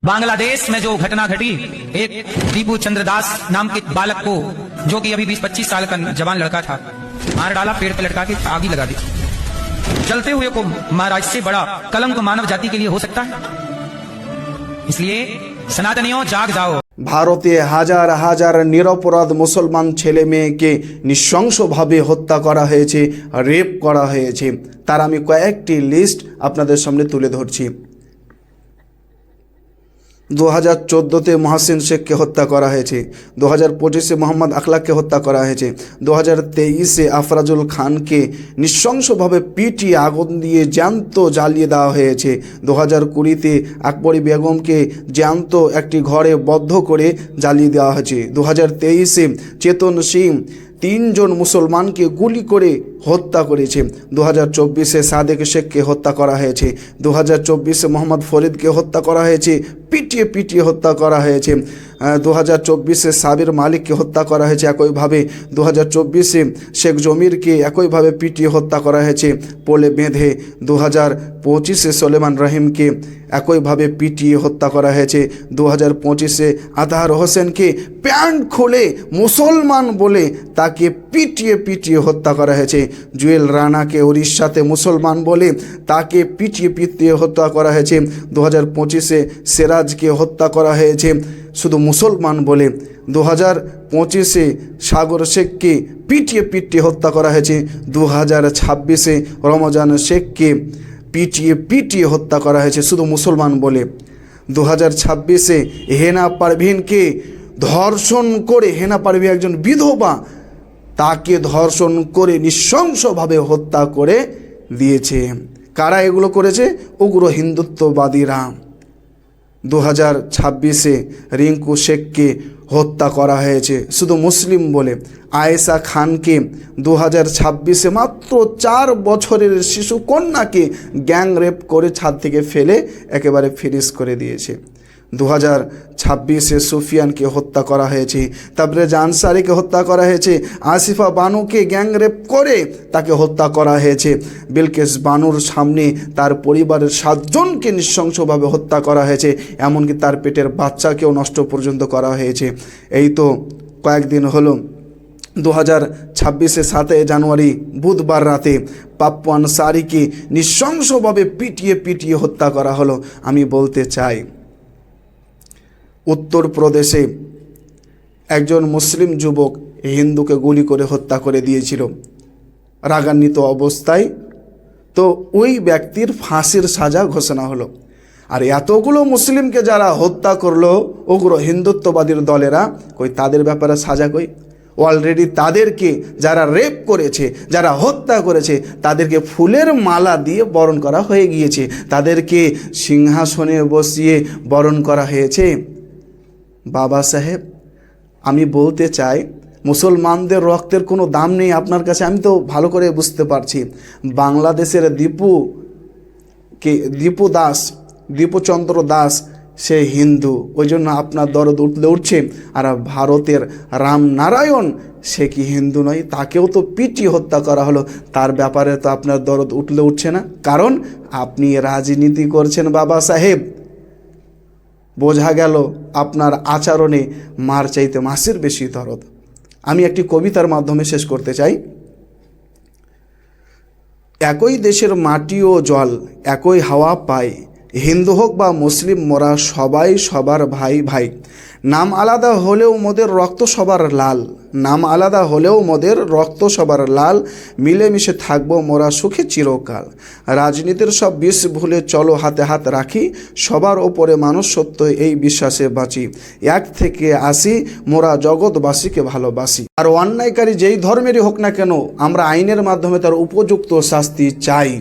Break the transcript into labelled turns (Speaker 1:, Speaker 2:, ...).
Speaker 1: बांग्लादेश में जो घटना घटी, एक दीपू चंद्र दास नाम के बालक को, जो कि अभी 20-25 साल का जवान लड़का था, मार डाला, पेड़ पे लटका के आग ही लगा दी। जलते हुए को मारा, इससे बड़ा कलंक मानव जाति के लिए हो सकता है? इसलिए सनातनियों जाग जाओ।
Speaker 2: ভারতে হাজার হাজার নিরপরাধ মুসলমান ছেলে মেয়েকে নৃশংসভাবে হত্যা করা হয়েছে, রেপ করা হয়েছে। তার আমি কয়েকটি লিস্ট আপনাদের সামনে তুলে ধরছি। 2014-তে মহাসিন শেখকে হত্যা করা হয়েছে, 2025-এ মোহাম্মদ আখলাককে হত্যা করা হয়েছে, 2023-এ আফরাজুল খানকে নৃশংসভাবে পিটিয়ে আগুন দিয়ে জ্যান্ত জ্বালিয়ে দেওয়া হয়েছে, 2020-তে আকবরী বেগমকে জ্যান্ত একটি ঘরে বদ্ধ করে জ্বালিয়ে দেওয়া হয়েছে, 2023-এ চেতন সিং 3 জন মুসলমানকে গুলি করে হত্যা করেছে, 2024-এ সাদেক শেখকে হত্যা করা হয়েছে, 2024-এ মোহাম্মদ ফরিদকে হত্যা করা হয়েছে, পিটিয়ে পিটিয়ে হত্যা করা হয়েছে, 2024-এ সাবির মালিককে হত্যা করা হয়েছে একইভাবে, 2024-এ শেখ জমিরকে একইভাবে পিটিয়ে হত্যা করা হয়েছে পোলে বেঁধে, 2025-এ সোলেমান রহিমকে একইভাবে পিটিয়ে হত্যা করা হয়েছে, 2025-এ আতাহার হোসেনকে প্যান্ট খুলে মুসলমান বলে তাকে পিটিয়ে পিটিয়ে হত্যা করা হয়েছে, জুয়েল রানাকে উড়িষ্যাতে মুসলমান বলে তাকে পিটিয়ে পিটিয়ে হত্যা করা হয়েছে, 2025-এ সিরাজকে হত্যা করা হয়েছে শুধু মুসলমান বলে, 2025-এ সাগর শেখকে পিটিয়ে পিটিয়ে হত্যা করা হয়েছে, 2026-এ রমজান শেখকে পিটিয়ে পিটিয়ে হত্যা করা হয়েছে শুধু মুসলমান বলে, 2026-এ হেনা পারভিনকে ধর্ষণ করে, হেনা পারভিন একজন বিধবা, তাকে ধর্ষণ করে নৃশংসভাবে হত্যা করে দিয়েছে। কারা এগুলো করেছে? উগ্র হিন্দুত্ববাদীরা। 2026-এ রিঙ্কু শেখকে হত্যা করা হয়েছে শুধু মুসলিম বলে, আয়েশা খানকে 2026-এ মাত্র 4 বছরের শিশু কন্যাকে গ্যাং রেপ করে ছাদ থেকে ফেলে একেবারে ফিনিশ করে দিয়েছে। 2026-এ সুফিয়ানকে হত্যা করা হয়েছে, তাবরেজ আনসারিকে হত্যা করা হয়েছে, আসিফা বানুকে গ্যাং রেপ করে তাকে হত্যা করা হয়েছে, বিলকেস বানুর সামনে তার পরিবারের 7 জনকে নৃশংসভাবে হত্যা করা হয়েছে, এমনকি তার পেটের বাচ্চাকেও নষ্ট পর্যন্ত করা হয়েছে। এই তো কয়েকদিন হলো 2026-এ 7 জানুয়ারি বুধবার রাতে পাপ্পু আনসারিকে নৃশংসভাবে পিটিয়ে পিটিয়ে হত্যা করা হলো। আমি বলতে চাই, উত্তরপ্রদেশে একজন মুসলিম যুবক হিন্দুকে গুলি করে হত্যা করে দিয়েছিল রাগান্বিত অবস্থায়, তো ওই ব্যক্তির ফাঁসির সাজা ঘোষণা হলো। আর এতগুলো মুসলিমকে যারা হত্যা করলো উগ্র হিন্দুত্ববাদীর দলেরা, কই তাদের ব্যাপারে সাজা কই? অলরেডি তাদেরকে যারা রেপ করেছে, যারা হত্যা করেছে, তাদেরকে ফুলের মালা দিয়ে বরণ করা হয়ে গিয়েছে, তাদেরকে সিংহাসনে বসিয়ে বরণ করা হয়েছে। বাবা সাহেব, আমি বলতে চাই, মুসলমানদের রক্তের কোনো দাম নেই আপনার কাছে, আমি তো ভালো করে বুঝতে পারছি। বাংলাদেশের দীপুচন্দ্র দাস সে হিন্দু, ওই জন্য আপনার দরদ উঠছে। আর ভারতের রামনারায়ণ সে কি হিন্দু নয়? তাকেও তো পিটিয়ে হত্যা করা হলো, তার ব্যাপারে তো আপনার দরদ উঠছে না, কারণ আপনি রাজনীতি করছেন বাবা সাহেব। বোঝা গেল আপনার আচরণে মার চাইতে মাসির বেশি দরদ। আমি একটি কবিতার মাধ্যমে শেষ করতে চাই। একই দেশের মাটি ও জল, একই হাওয়া পাই, হিন্দু হোক বা মুসলিম মোরা সবাই সবার ভাই ভাই, নাম আলাদা হলেও মোদের রক্ত সবার লাল, নাম আলাদা হলেও মোদের রক্ত সবার লাল, মিলেমিশে থাকবো মোরা সুখে চিরকাল, রাজনীতির সব বিষ ভুলে চলো হাতে হাত রাখি, সবার ওপরে মানুষ সত্য এই বিশ্বাসে বাঁচি, এক থেকে আসি মোরা জগৎবাসীকে ভালোবাসি। আর অন্যায়কারী যেই ধর্মেরই হোক না কেন, আমরা আইনের মাধ্যমে তার উপযুক্ত শাস্তি চাই।